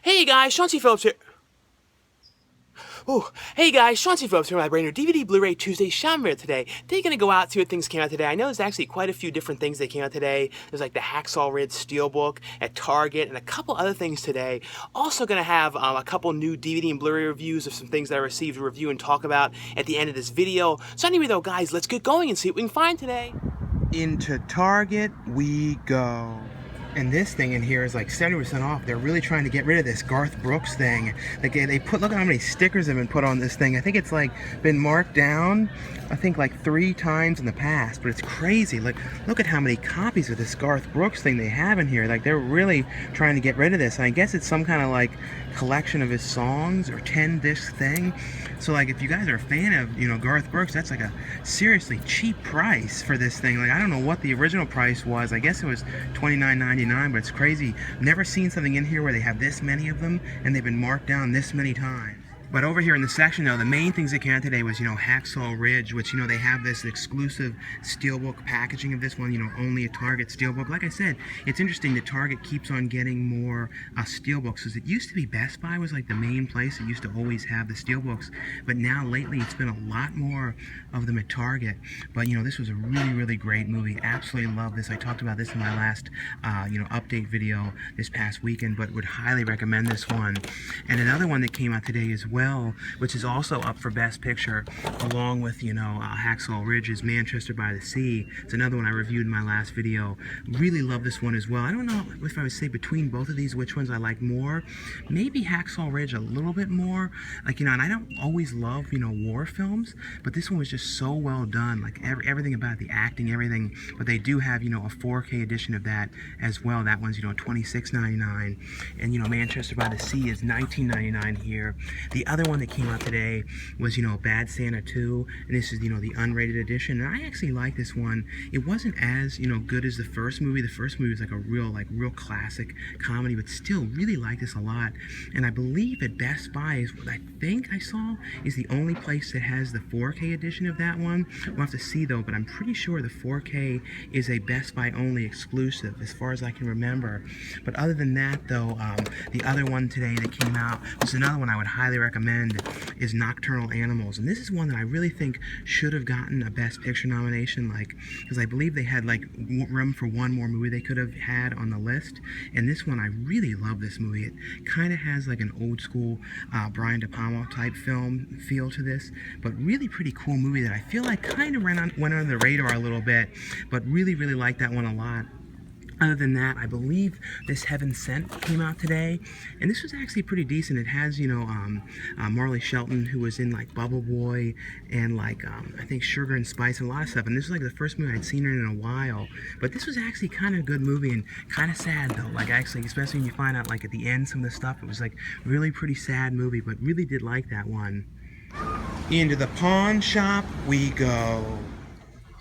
Hey guys, Chauncey Phillips here. Oh, hey guys, Chauncey Phillips here with my brand new DVD Blu-ray Tuesday Shamir today. They're gonna go out, see what things came out today. I know there's actually quite a few different things that came out today. There's like the Hacksaw Ridge Steelbook at Target and a couple other things today. Also gonna have a couple new DVD and Blu-ray reviews of some things that I received to review and talk about at the end of this video. So anyway though, guys, let's get going and see what we can find today. Into Target we go. And this thing in here is like 70% off. They're really trying to get rid of this Garth Brooks thing. Like look at how many stickers have been put on this thing. I think it's like been marked down, I think like 3 times in the past, but it's crazy. Like, look at how many copies of this Garth Brooks thing they have in here. Like, they're really trying to get rid of this. And I guess it's some kind of like collection of his songs or 10-disc thing. So like, if you guys are a fan of, you know, Garth Brooks, that's like a seriously cheap price for this thing. Like, I don't know what the original price was. I guess it was $29.99, but it's crazy. Never seen something in here where they have this many of them and they've been marked down this many times. But over here in the section, though, the main things that came out today was, you know, Hacksaw Ridge, which, you know, they have this exclusive Steelbook packaging of this one, you know, only a Target Steelbook. Like I said, it's interesting that Target keeps on getting more Steelbooks, because it used to be Best Buy was like the main place that used to always have the Steelbooks, but now lately it's been a lot more of them at Target. But, you know, this was a really, really great movie. Absolutely love this. I talked about this in my last, you know, update video this past weekend, but would highly recommend this one. And another one that came out today as well, which is also up for Best Picture, along with, you know, Hacksaw Ridge, is Manchester by the Sea. It's another one I reviewed in my last video. Really love this one as well. I don't know if I would say between both of these which ones I like more. Maybe Hacksaw Ridge a little bit more. Like, you know, and I don't always love, you know, war films, but this one was just so well done. Like, everything about the acting, everything. But they do have, you know, a 4K edition of that as well. That one's, you know, $26.99. And, you know, Manchester by the Sea is $19.99 here. The other one that came out today was, you know, Bad Santa 2, and this is, you know, the unrated edition. And I actually like this one. It wasn't as, you know, good as the first movie. The first movie was like a real classic comedy, but still really like this a lot. And I believe at Best Buy is what I think I saw is the only place that has the 4K edition of that one. We'll have to see though, but I'm pretty sure the 4K is a Best Buy only exclusive as far as I can remember. But other than that though, the other one today that came out was another one I would highly recommend, is Nocturnal Animals. And this is one that I really think should have gotten a Best Picture nomination, like, because I believe they had like room for one more movie they could have had on the list. And this one, I really love this movie. It kind of has like an old school Brian De Palma type film feel to this, but really pretty cool movie that I feel like kind of went under the radar a little bit, but really like that one a lot. Other than that, I believe this Heaven Sent came out today, and this was actually pretty decent. It has, you know, Marley Shelton, who was in like Bubble Boy and like I think Sugar and Spice and a lot of stuff. And this was like the first movie I'd seen her in a while. But this was actually kind of a good movie and kind of sad though. Like, actually, especially when you find out like at the end some of the stuff, it was like really pretty sad movie. But really did like that one. Into the pawn shop we go.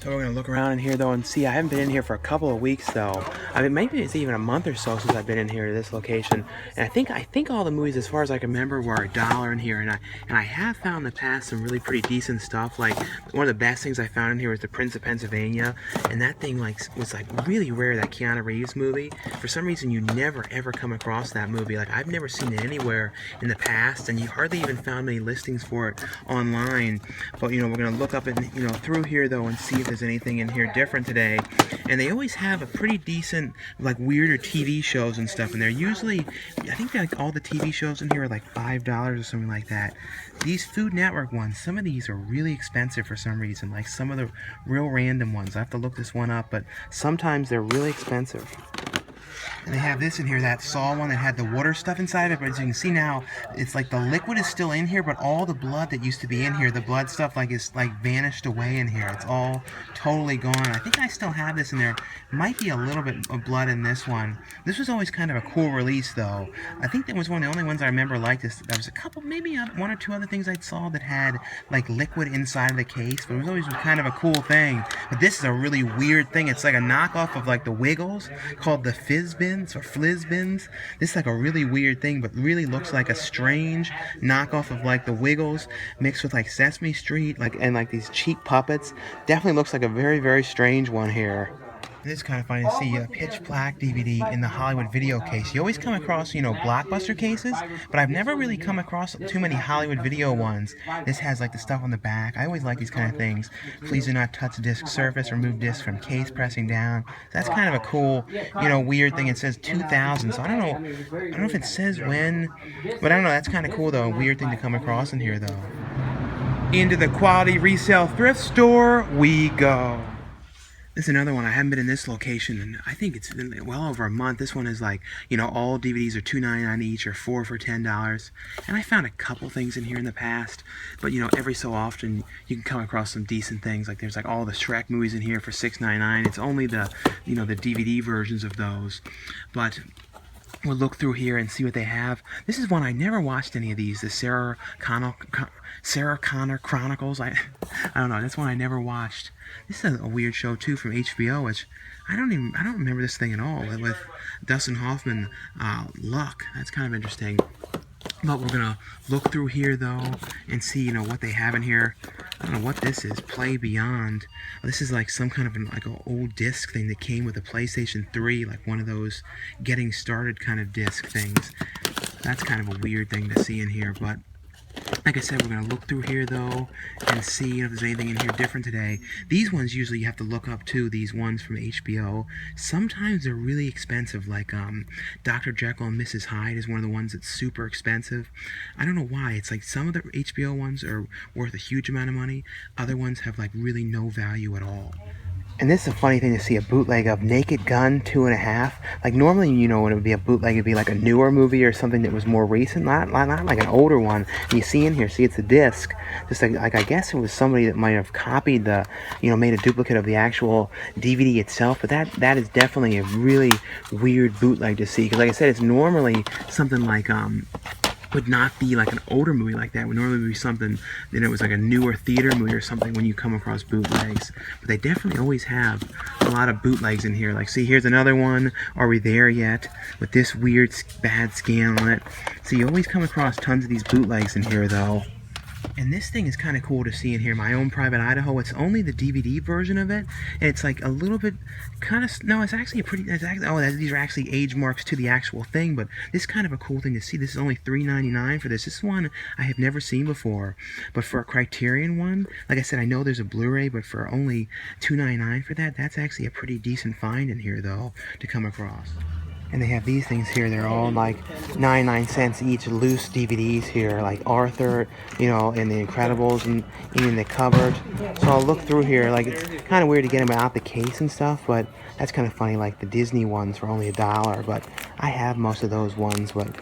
So we're going to look around in here, though, and see. I haven't been in here for a couple of weeks, though. I mean, maybe it's even a month or so since I've been in here to this location. And I think all the movies, as far as I can remember, were $1 in here. And I have found in the past some really pretty decent stuff. Like, one of the best things I found in here was The Prince of Pennsylvania. And that thing, like, was, like, really rare, that Keanu Reeves movie. For some reason, you never, ever come across that movie. Like, I've never seen it anywhere in the past. And you hardly even found many listings for it online. But, you know, we're going to look up and, you know, through here, though, and see if there's anything in here different today. And they always have a pretty decent, like, weirder TV shows and stuff, and they're usually, I think like all the TV shows in here are like $5 or something like that. These Food Network ones, some of these are really expensive for some reason, like some of the real random ones. I have to look this one up, but sometimes they're really expensive. And they have this in here, that Saw one that had the water stuff inside of it, but as you can see now, it's like the liquid is still in here, but all the blood that used to be in here, the blood stuff, like, is like vanished away in here. It's all totally gone. I think I still have this in there. Might be a little bit of blood in this one. This was always kind of a cool release, though. I think that was one of the only ones I remember like this. There was a couple, maybe one or two other things I saw that had like liquid inside of the case, but it was always kind of a cool thing. But this is a really weird thing. It's like a knockoff of like the Wiggles, called the Fizzbins or Flizzbins. This is like a really weird thing, but really looks like a strange knockoff of like the Wiggles mixed with like Sesame Street, like, and like these cheap puppets. Definitely looks like a very strange one here. This is kind of funny to see a pitch black DVD in the Hollywood video case. You always come across, you know, blockbuster cases, but I've never really come across too many Hollywood video ones. This has like the stuff on the back. I always like these kind of things. Please do not touch disc surface. Remove disc from case, pressing down. That's kind of a cool, you know, weird thing. It says 2000, so I don't know if it says when, but I don't know. That's kind of cool though. A weird thing to come across in here though. Into the quality resale thrift store we go. This is another one. I haven't been in this location, and I think it's been well over a month. This one is like, you know, all DVDs are $2.99 each, or 4 for $10. And I found a couple things in here in the past, but you know, every so often you can come across some decent things. Like there's like all the Shrek movies in here for $6.99. It's only the, you know, the DVD versions of those, but we'll look through here and see what they have. This is one I never watched any of these. The Sarah Connor Chronicles. I don't know. That's one I never watched. This is a weird show too from HBO, which I don't remember this thing at all. With Dustin Hoffman, Luck. That's kind of interesting. But we're gonna look through here though and see, you know, what they have in here. I don't know what this is. Play Beyond. This is like some kind of like an old disc thing that came with the PlayStation 3, like one of those getting started kind of disc things. That's kind of a weird thing to see in here, but like I said, we're going to look through here though and see if there's anything in here different today. These ones usually you have to look up too, these ones from HBO. Sometimes they're really expensive, like Dr. Jekyll and Mrs. Hyde is one of the ones that's super expensive. I don't know why. It's like some of the HBO ones are worth a huge amount of money. Other ones have like really no value at all. And this is a funny thing to see, a bootleg of Naked Gun 2.5. Like normally, you know, when it would be a bootleg, it'd be like a newer movie or something that was more recent, not like an older one. And you see in here, see it's a disc. Just like I guess it was somebody that might have copied the, you know, made a duplicate of the actual DVD itself. But that is definitely a really weird bootleg to see. Because like I said, it's normally something like would not be like an older movie like that. It would normally be something that it was like a newer theater movie or something when you come across bootlegs. But they definitely always have a lot of bootlegs in here. Like, see, here's another one. Are We There Yet? With this weird bad scan on it. So you always come across tons of these bootlegs in here though. And this thing is kind of cool to see in here, My Own Private Idaho. It's only the DVD version of it, and it's like a little bit kind of, no, it's actually a pretty, these are actually age marks to the actual thing, but this is kind of a cool thing to see. This is only $3.99 for this. This is one I have never seen before, but for a Criterion one, like I said, I know there's a Blu-ray, but for only $2.99 for that, that's actually a pretty decent find in here, though, to come across. And they have these things here. They're all like 99 cents each, loose DVDs here, like Arthur, you know, and The Incredibles, and even the cupboard. So I'll look through here. Like, it's kind of weird to get them out the case and stuff, but that's kind of funny. Like the Disney ones for only $1, but I have most of those ones. But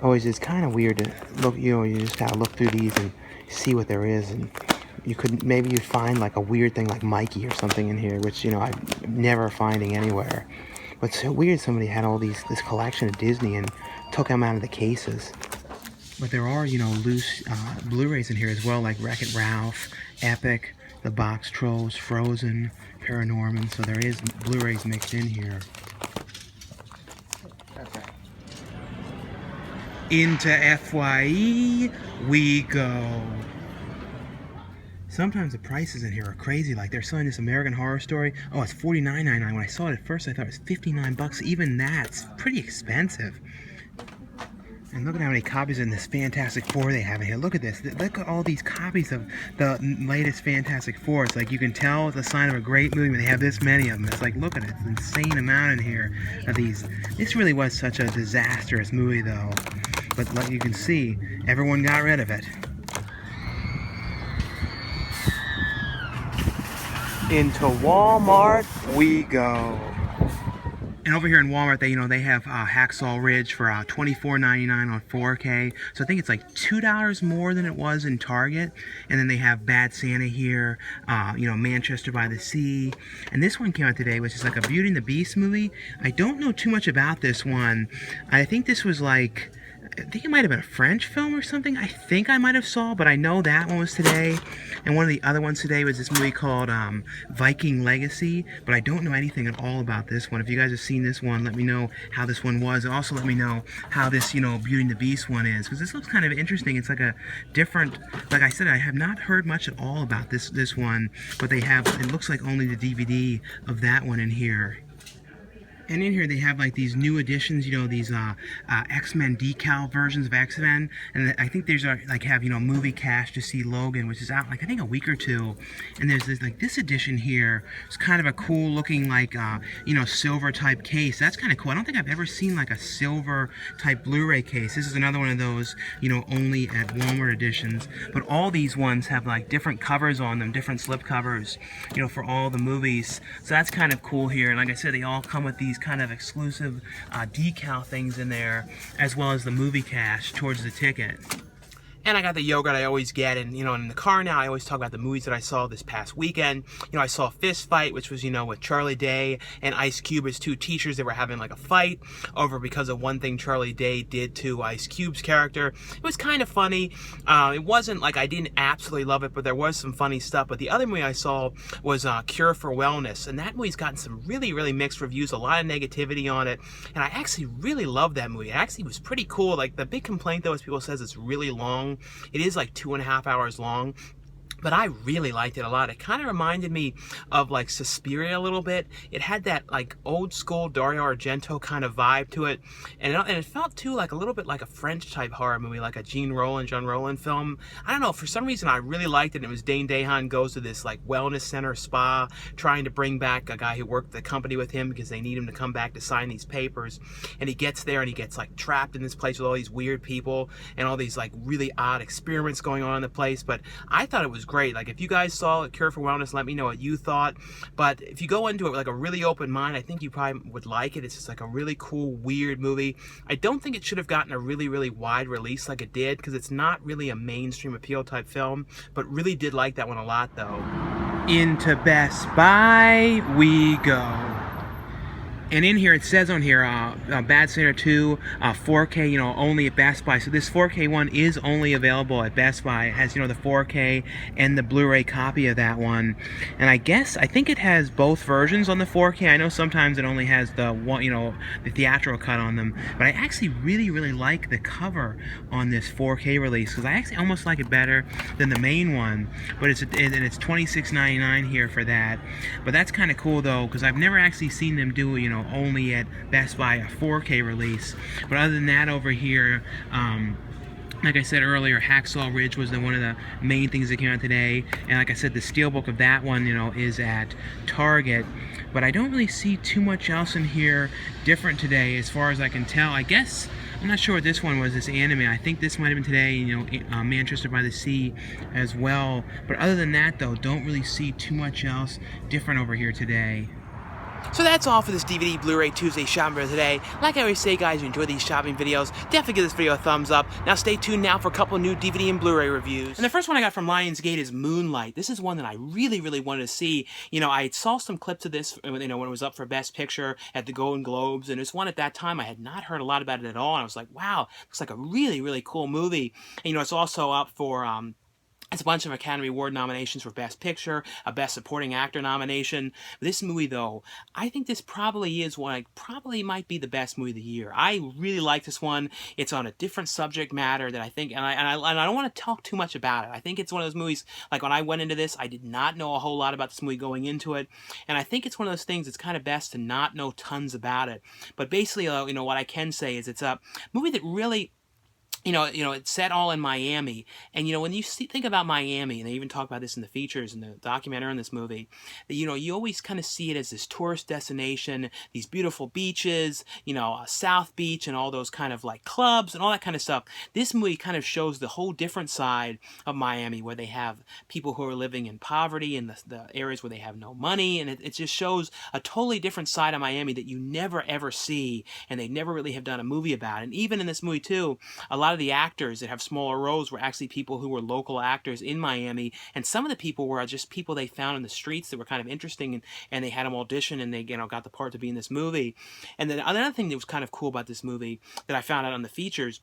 always, it's kind of weird to look. You know, you just gotta look through these and see what there is, and maybe you'd find like a weird thing like Mikey or something in here, which, you know, I'm never finding anywhere. But it's so weird somebody had all this collection of Disney and took them out of the cases. But there are, you know, loose Blu-rays in here as well, like Wreck-It Ralph, Epic, The Box Trolls, Frozen, Paranorman. So there is Blu-rays mixed in here. Okay. Into FYE we go. Sometimes the prices in here are crazy. Like they're selling this American Horror Story. Oh, it's $49.99. When I saw it at first, I thought it was $59. Even that's pretty expensive. And look at how many copies in this Fantastic Four they have in here. Look at this. Look at all these copies of the latest Fantastic Four. It's like you can tell it's a sign of a great movie when they have this many of them. It's like, look at it. It's an insane amount in here of these. This really was such a disastrous movie, though. But like you can see, everyone got rid of it. Into Walmart we go. And over here in Walmart, they have Hacksaw Ridge for $24.99 on 4K. So I think it's like $2 more than it was in Target. And then they have Bad Santa here, you know, Manchester by the Sea. And this one came out today, which is like a Beauty and the Beast movie. I don't know too much about this one. I think this was like, I think it might have been a French film or something. I think I might have saw, but I know that one was today. And one of the other ones today was this movie called Viking Legacy. But I don't know anything at all about this one. If you guys have seen this one, let me know how this one was. And also let me know how this, you know, Beauty and the Beast one is. Because this looks kind of interesting. It's like a different, like I said, I have not heard much at all about this one. But they have, it looks like only the DVD of that one in here. And in here they have like these new editions, you know, these X-Men decal versions of X-Men, and I think there's like have, you know, movie cash to see Logan, which is out like I think a week or two. And there's this like this edition here. It's kind of a cool looking like you know, silver type case. That's kind of cool. I don't think I've ever seen like a silver type Blu-ray case. This is another one of those, you know, only at Walmart editions. But all these ones have like different covers on them, different slip covers, you know, for all the movies. So that's kind of cool here. And like I said, they all come with these kind of exclusive decal things in there, as well as the movie cash towards the ticket. And I got the yogurt I always get, and, you know, in the car now, I always talk about the movies that I saw this past weekend. You know, I saw Fist Fight, which was, you know, with Charlie Day and Ice Cube as two teachers that were having, like, a fight over because of one thing Charlie Day did to Ice Cube's character. It was kind of funny. It wasn't, like, I didn't absolutely love it, but there was some funny stuff. But the other movie I saw was Cure for Wellness, and that movie's gotten some really, really mixed reviews, a lot of negativity on it, and I actually really loved that movie. It actually was pretty cool. Like, the big complaint, though, is people says it's really long. It is like 2.5 hours long, but I really liked it a lot. It kind of reminded me of like Suspiria a little bit. It had that like old school Dario Argento kind of vibe to it, and it felt too like a little bit like a French type horror movie, like a Jean Rollin film. I don't know, for some reason I really liked it. It was Dane DeHaan goes to this like wellness center spa, trying to bring back a guy who worked the company with him because they need him to come back to sign these papers, and he gets there and he gets like trapped in this place with all these weird people and all these like really odd experiments going on in the place. But I thought it was great. Like, if you guys saw Cure for Wellness, let me know what you thought. But if you go into it with like a really open mind, I think you probably would like it. It's just like a really cool, weird movie. I don't think it should have gotten a really, really wide release like it did, because it's not really a mainstream appeal type film, but really did like that one a lot though. Into Best Buy we go. And in here, it says on here, Bad Sinner 2, 4K, you know, only at Best Buy. So this 4K one is only available at Best Buy. It has, you know, the 4K and the Blu-ray copy of that one. And I think it has both versions on the 4K. I know sometimes it only has the one, you know, the theatrical cut on them. But I actually really, really like the cover on this 4K release, because I actually almost like it better than the main one. But it's $26.99 here for that. But that's kind of cool though, because I've never actually seen them do, you know, only at Best Buy a 4K release. But other than that, over here, like I said earlier, Hacksaw Ridge was one of the main things that came out today. And like I said, the steelbook of that one, you know, is at Target. But I don't really see too much else in here different today, as far as I can tell. I guess, I'm not sure what this one was, this anime. I think this might have been today, you know, Manchester by the Sea as well. But other than that, though, don't really see too much else different over here today. So that's all for this DVD Blu-ray Tuesday shopping video today. Like I always say, guys, you enjoy these shopping videos, definitely give this video a thumbs up. Now stay tuned now for a couple new DVD and Blu-ray reviews. And the first one I got from Lionsgate is Moonlight. This is one that I really, really wanted to see. You know, I saw some clips of this, you know, when it was up for Best Picture at the Golden Globes, and it's one at that time I had not heard a lot about it at all, and I was like, wow, looks like a really, really cool movie. And, you know, it's also up for it's a bunch of Academy Award nominations for Best Picture, a Best Supporting Actor nomination. This movie, though, I think this probably is one, probably might be the best movie of the year. I really like this one. It's on a different subject matter that I think, and I don't want to talk too much about it. I think it's one of those movies, like when I went into this, I did not know a whole lot about this movie going into it, and I think it's one of those things that's kind of best to not know tons about it. But basically, you know, what I can say is it's a movie that really, you know, it's set all in Miami, and, you know, when you think about Miami, and they even talk about this in the features and the documentary on this movie, that, you know, you always kind of see it as this tourist destination, these beautiful beaches, you know, South Beach and all those kind of like clubs and all that kind of stuff. This movie kind of shows the whole different side of Miami, where they have people who are living in poverty in the areas where they have no money, and it just shows a totally different side of Miami that you never ever see, and they never really have done a movie about. And even in this movie too, a lot of the actors that have smaller roles were actually people who were local actors in Miami, and some of the people were just people they found in the streets that were kind of interesting, and they had them audition, and they, you know, got the part to be in this movie. And then another thing that was kind of cool about this movie that I found out on the features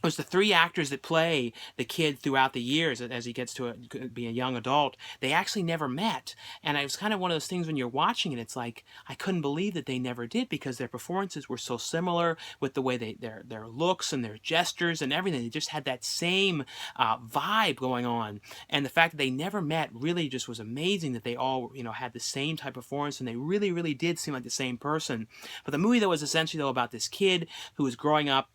was the three actors that play the kid throughout the years as he gets to be a young adult. They actually never met, and it was kind of one of those things when you're watching it, it's like I couldn't believe that they never did, because their performances were so similar with the way their looks and their gestures and everything. They just had that same vibe going on, and the fact that they never met really just was amazing. That they all had the same type of performance, and they really did seem like the same person. But the movie though was essentially about this kid who was growing up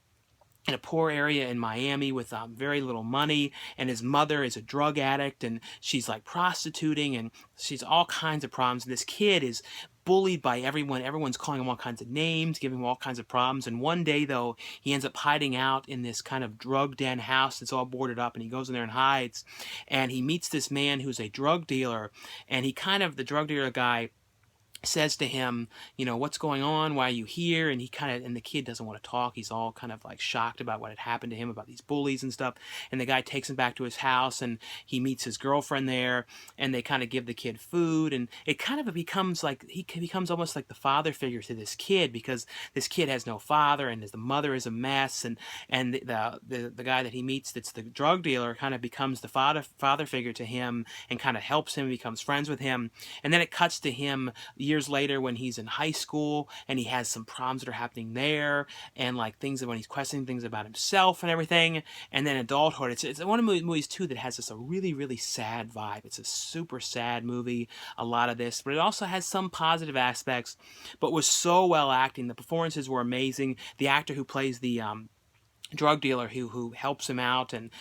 in a poor area in Miami with very little money, and his mother is a drug addict, and she's like prostituting, and she's all kinds of problems. And this kid is bullied by everyone. Everyone's calling him all kinds of names, giving him all kinds of problems. And one day, though, he ends up hiding out in this kind of drug den house that's all boarded up, and he goes in there and hides. And he meets this man who's a drug dealer, and the drug dealer guy says to him, what's going on? Why are you here? And and the kid doesn't want to talk. He's all kind of like shocked about what had happened to him, about these bullies and stuff. And the guy takes him back to his house, and he meets his girlfriend there, and they kind of give the kid food, and it kind of becomes like he becomes almost like the father figure to this kid, because this kid has no father, and the mother is a mess, and the guy that he meets that's the drug dealer kind of becomes the father figure to him, and kind of helps him, becomes friends with him. And then it cuts to him years later when he's in high school, and he has some problems that are happening there, and like things that when he's questioning things about himself and everything. And then adulthood, it's one of the movies too that has this a really sad vibe. It's a super sad movie, a lot of this, but it also has some positive aspects, but was so well acting. The performances were amazing. The actor who plays the drug dealer who helps him out and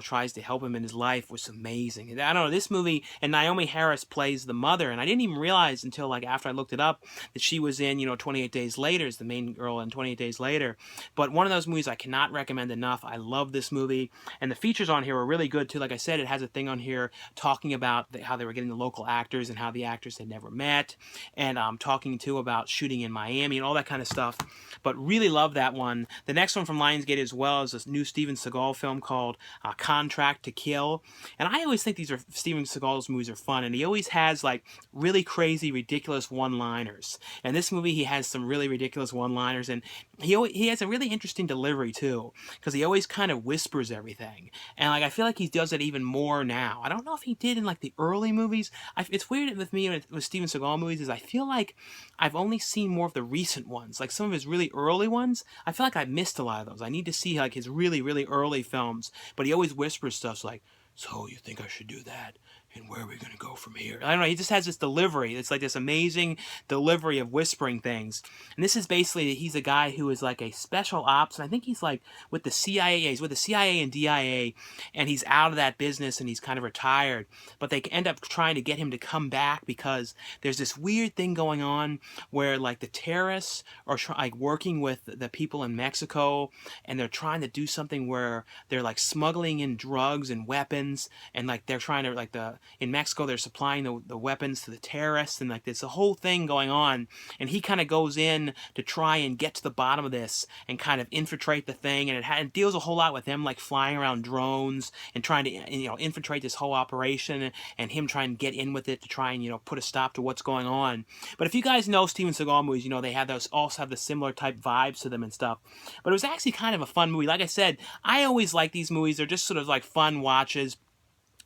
tries to help him in his life was amazing. I don't know, this movie, and Naomi Harris plays the mother, and I didn't even realize until like after I looked it up that she was in 28 Days Later as the main girl in 28 Days Later. But one of those movies I cannot recommend enough. I love this movie, and the features on here are really good too. Like I said, it has a thing on here talking about how they were getting the local actors and how the actors had never met, and talking too about shooting in Miami and all that kind of stuff. But really love that one. The next one from Lionsgate as well is this new Steven Seagal film called Contract to Kill. And I always think Steven Seagal's movies are fun, and he always has like really crazy, ridiculous one-liners. And this movie, he has some really ridiculous one-liners, and he has a really interesting delivery too, because he always kind of whispers everything. And like I feel like he does it even more now. I don't know if he did in like the early movies. It's weird with me with Steven Seagal movies is I feel like I've only seen more of the recent ones, like some of his really early ones. I feel like I missed a lot of those. I need to see like his really early films, but he always whispers stuff like, "So you think I should do that? And where are we going to go from here?" I don't know, he just has this delivery. It's like this amazing delivery of whispering things. And this is basically, he's a guy who is like a special ops, and I think he's like with the CIA, he's with the CIA and DIA, and he's out of that business and he's kind of retired. But they end up trying to get him to come back because there's this weird thing going on where like the terrorists are like working with the people in Mexico, and they're trying to do something where they're like smuggling in drugs and weapons, and like they're trying to like in Mexico, they're supplying the weapons to the terrorists, and like there's a whole thing going on, and he kind of goes in to try and get to the bottom of this and kind of infiltrate the thing, and it deals a whole lot with him like flying around drones and trying to infiltrate this whole operation, and him trying to get in with it to try and put a stop to what's going on. But if you guys know Steven Seagal movies, they also have the similar type vibes to them and stuff. But it was actually kind of a fun movie. Like I said, I always like these movies. They're just sort of like fun watches.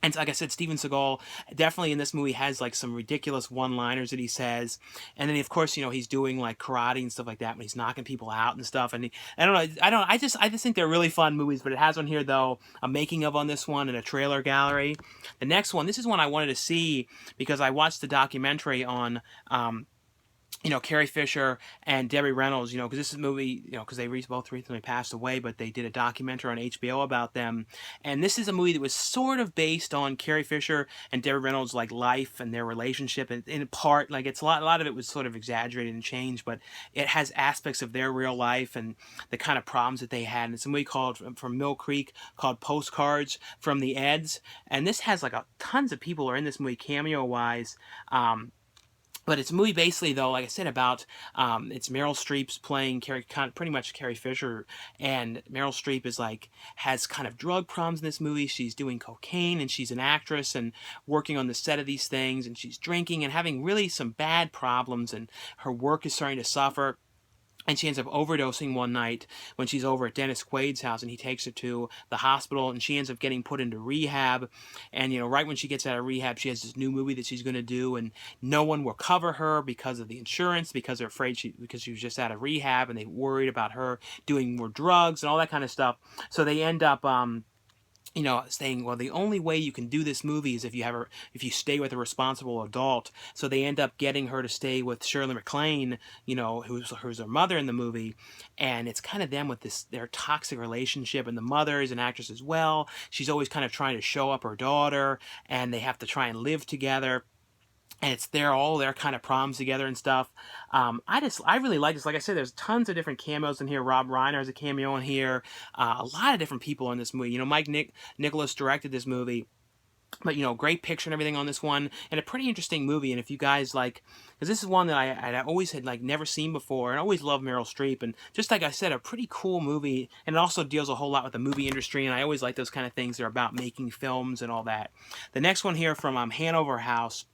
And like I said, Steven Seagal definitely in this movie has like some ridiculous one-liners that he says, and then of course he's doing like karate and stuff like that when he's knocking people out and stuff. And I just think they're really fun movies. But it has on here though a making of on this one and a trailer gallery. The next one, this is one I wanted to see because I watched the documentary on Carrie Fisher and Debbie Reynolds, because this is a movie, because they both recently passed away, but they did a documentary on HBO about them. And this is a movie that was sort of based on Carrie Fisher and Debbie Reynolds' like life and their relationship. And in part, like it's a lot of it was sort of exaggerated and changed, but it has aspects of their real life and the kind of problems that they had. And it's a movie called from Mill Creek called Postcards from the Eds. And this has like tons of people are in this movie cameo wise. But it's a movie basically, though, like I said, about it's Meryl Streep's playing pretty much Carrie Fisher, and Meryl Streep has kind of drug problems in this movie. She's doing cocaine, and she's an actress and working on the set of these things, and she's drinking and having really some bad problems, and her work is starting to suffer. and she ends up overdosing one night when she's over at Dennis Quaid's house, and he takes her to the hospital, and she ends up getting put into rehab. And, right when she gets out of rehab, she has this new movie that she's going to do, and no one will cover her because of the insurance, because they're afraid because she was just out of rehab, and they worried about her doing more drugs and all that kind of stuff. So they end up, saying, well, the only way you can do this movie is if you stay with a responsible adult. So they end up getting her to stay with Shirley MacLaine, who's her mother in the movie, and it's kind of them with their toxic relationship. And the mother is an actress as well. She's always kind of trying to show up her daughter, and they have to try and live together. And it's all their kind of problems together and stuff. I really like this. Like I said, there's tons of different cameos in here. Rob Reiner has a cameo in here. A lot of different people in this movie. Mike Nicholas directed this movie. But, great picture and everything on this one, and a pretty interesting movie. And if you guys because this is one that I always had never seen before, and I always loved Meryl Streep, and just like I said, a pretty cool movie, and it also deals a whole lot with the movie industry, and I always like those kind of things. They're about making films and all that. The next one here from Hanover House.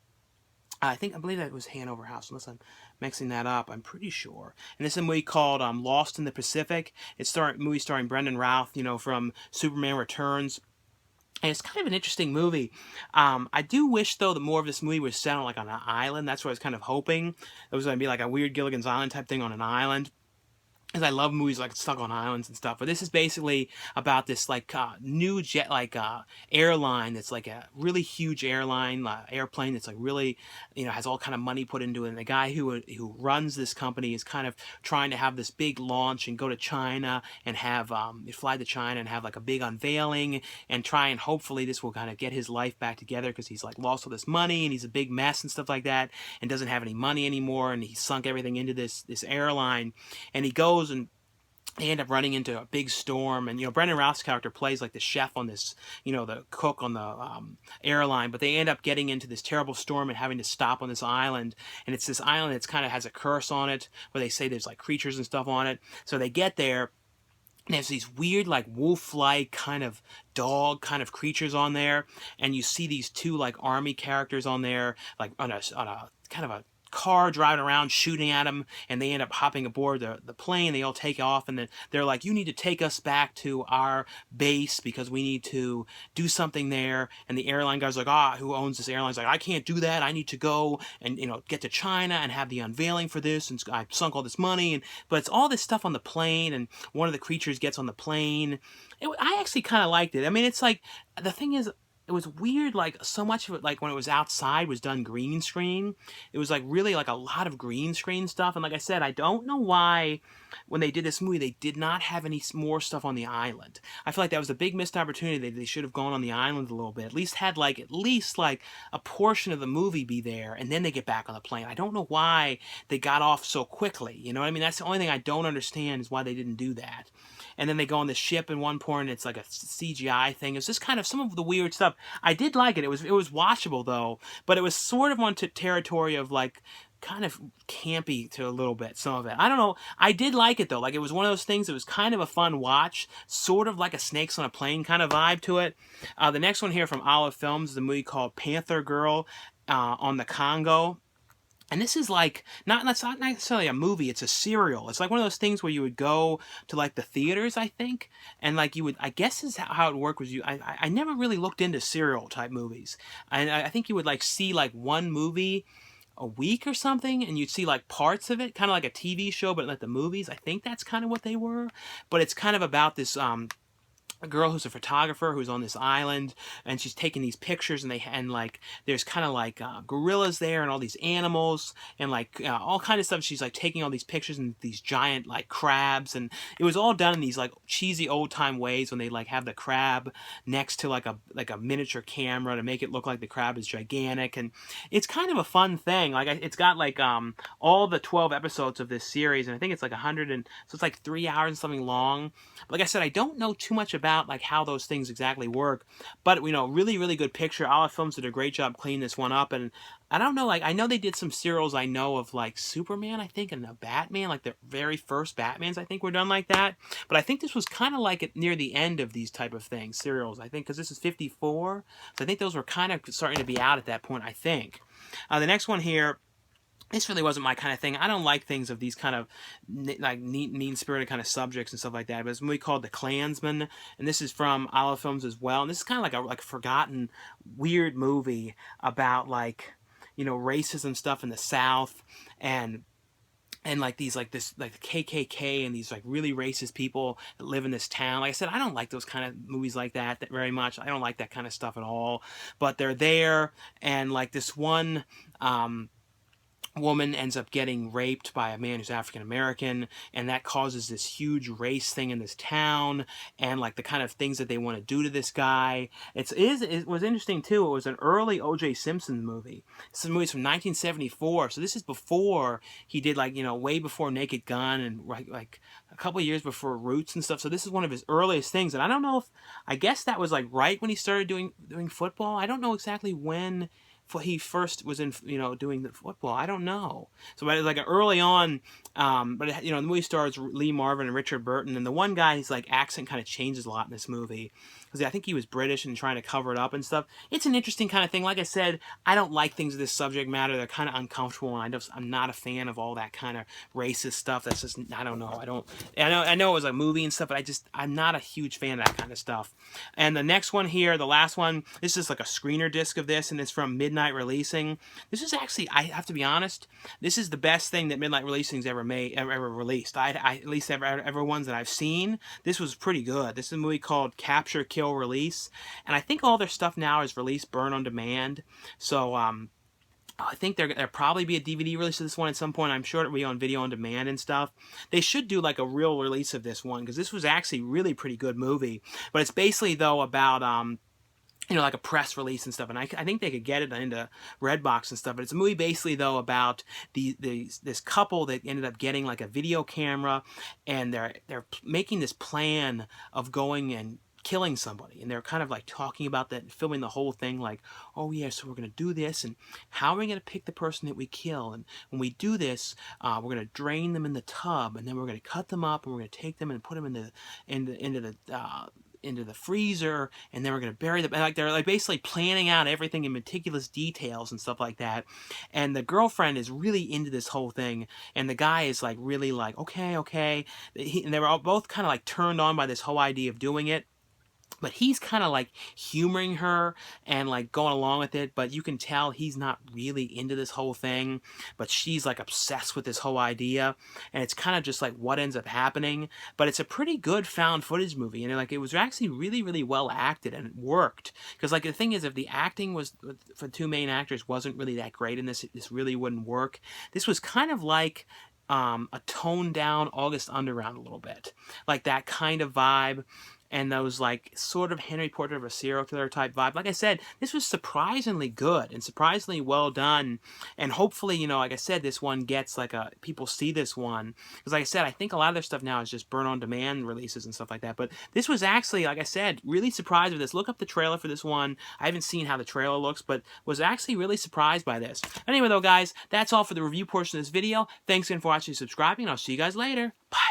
I believe that was Hanover House, unless I'm mixing that up. I'm pretty sure. And this is a movie called Lost in the Pacific. It's a movie starring Brendan Routh, from Superman Returns. And it's kind of an interesting movie. I do wish, though, that more of this movie was set on on an island. That's what I was kind of hoping. It was going to be like a weird Gilligan's Island type thing on an island. Because I love movies stuck on islands and stuff, but this is basically about this new jet airline that's a really huge airplane that's really has all kind of money put into it. And the guy who runs this company is kind of trying to have this big launch and go to China and have fly to China and have a big unveiling and try and hopefully this will kind of get his life back together, because he's lost all this money and he's a big mess and stuff like that and doesn't have any money anymore, and he sunk everything into this airline, and he goes and they end up running into a big storm. And Brendan Routh's character plays the chef on this, the cook on the airline, but they end up getting into this terrible storm and having to stop on this island. And it's this island that's kind of has a curse on it, where they say there's creatures and stuff on it. So they get there, and there's these weird wolf-like kind of dog kind of creatures on there, and you see these two army characters on there, on a kind of a car driving around shooting at them, and they end up hopping aboard the plane. They all take off, and then they're like, you need to take us back to our base because we need to do something there. And the airline guy's who owns this airline's I can't do that. I need to go and get to China and have the unveiling for this, and I sunk all this money. But it's all this stuff on the plane, and one of the creatures gets on the plane. I actually kind of liked it. I mean, it's the thing is, it was weird, so much of it, when it was outside, was done green screen. It was really a lot of green screen stuff. And like I said, I don't know why when they did this movie they did not have any more stuff on the island. I feel like that was a big missed opportunity. They should have gone on the island a little bit, at least had a portion of the movie be there, and then they get back on the plane. I don't know why they got off so quickly. You know what I mean? That's the only thing I don't understand, is why they didn't do that. And then they go on the ship in one point, and it's a CGI thing. It's just kind of some of the weird stuff. I did like it. It was watchable, though, but it was sort of on territory of kind of campy to a little bit, some of it. I don't know. I did like it, though. It was one of those things that was kind of a fun watch, sort of like a Snakes on a Plane kind of vibe to it. The next one here from Olive Films is a movie called Panther Girl on the Kongo. And this is not necessarily a movie, it's a serial. It's one of those things where you would go to the theaters, I think, and you would, I guess is how it worked was I never really looked into serial type movies. And I think you would see one movie a week or something, and you'd see parts of it, kind of like a TV show, but the movies. I think that's kind of what they were. But it's kind of about this a girl who's a photographer who's on this island, and she's taking these pictures, and there's kind of gorillas there and all these animals and all kind of stuff. She's taking all these pictures and these giant crabs, and it was all done in these cheesy old time ways when they have the crab next to a miniature camera to make it look like the crab is gigantic. And it's kind of a fun thing. It's got all the 12 episodes of this series, and I think it's 100, and so it's 3 hours and something long. But like I said, I don't know too much about how those things exactly work, but really, really good picture. Olive Films did a great job cleaning this one up. And I don't know, I know they did some serials, I know of Superman, I think, and the Batman, the very first Batmans, I think, were done like that. But I think this was kind of near the end of these type of things, serials, I think, because this is 54, so I think those were kind of starting to be out at that point, I think. The next one here this really wasn't my kind of thing. I don't like things of these kind of like mean-spirited kind of subjects and stuff like that. But it's a movie called The Klansman, and this is from Olive Films as well. And this is kind of like a forgotten, weird movie about like, you know, racism stuff in the South, and like these like this like the KKK and these like really racist people that live in this town. Like I said, I don't like those kind of movies like that very much. I don't like that kind of stuff at all. But they're there, and like this one woman ends up getting raped by a man who's African American, and that causes this huge race thing in this town, and like the kind of things that they want to do to this guy. It was interesting too. It was an early O.J. Simpson movie. This movie's from 1974, so this is before he did, like, you know, way before Naked Gun, and like a couple of years before Roots and stuff. So this is one of his earliest things, and I don't know if, I guess that was like right when he started doing football. I don't know exactly when he first was in, you know, doing the football. I don't know. So, but like early on, but you know, the movie stars Lee Marvin and Richard Burton, and the one guy, his like accent kind of changes a lot in this movie, because I think he was British and trying to cover it up and stuff. It's an interesting kind of thing. Like I said, I don't like things of this subject matter. They're kind of uncomfortable, and I'm not a fan of all that kind of racist stuff. That's just, I don't know. I know it was a movie and stuff, but I'm not a huge fan of that kind of stuff. And the next one here, the last one, this is like a screener disc of this, and it's from Midnight Releasing. This is actually, I have to be honest, this is the best thing that Midnight Releasing's ever released. At least ever ones that I've seen. This was pretty good. This is a movie called Capture, Kill, Release, and I think all their stuff now is released burn on demand. So I think there'll probably be a DVD release of this one at some point. I'm sure it'll be on video on demand and stuff. They should do like a real release of this one, because this was actually really pretty good movie. But it's basically though about you know, like a press release and stuff, and I think they could get it into Redbox and stuff. But it's a movie basically though about this couple that ended up getting like a video camera, and they're making this plan of going and killing somebody, and they're kind of like talking about that, filming the whole thing, like, oh yeah, so we're gonna do this, and how are we gonna pick the person that we kill, and when we do this, we're gonna drain them in the tub, and then we're gonna cut them up, and we're gonna take them and put them into the freezer, and then we're going to bury them. Like, they're like basically planning out everything in meticulous details and stuff like that. And the girlfriend is really into this whole thing, and the guy is like really like, okay. And they were all both kind of like turned on by this whole idea of doing it. But he's kind of like humoring her and like going along with it, but you can tell he's not really into this whole thing, but she's like obsessed with this whole idea, and it's kind of just like what ends up happening. But it's a pretty good found footage movie, and like it was actually really, really well acted, and it worked. Because like the thing is, if the acting was for the two main actors wasn't really that great in this really wouldn't work. This was kind of like a toned down August Underground a little bit, like that kind of vibe, and those like sort of Henry Portrait of a Serial Killer type vibe. Like I said, this was surprisingly good and surprisingly well done, and hopefully, you know, like I said, this one gets like people see this one, because like I said, I think a lot of their stuff now is just burn on demand releases and stuff like that, but this was actually, like I said, really surprised with this. Look up the trailer for this one. I haven't seen how the trailer looks, but was actually really surprised by this. Anyway though, guys, that's all for the review portion of this video. Thanks again for watching and subscribing, and I'll see you guys later. Bye.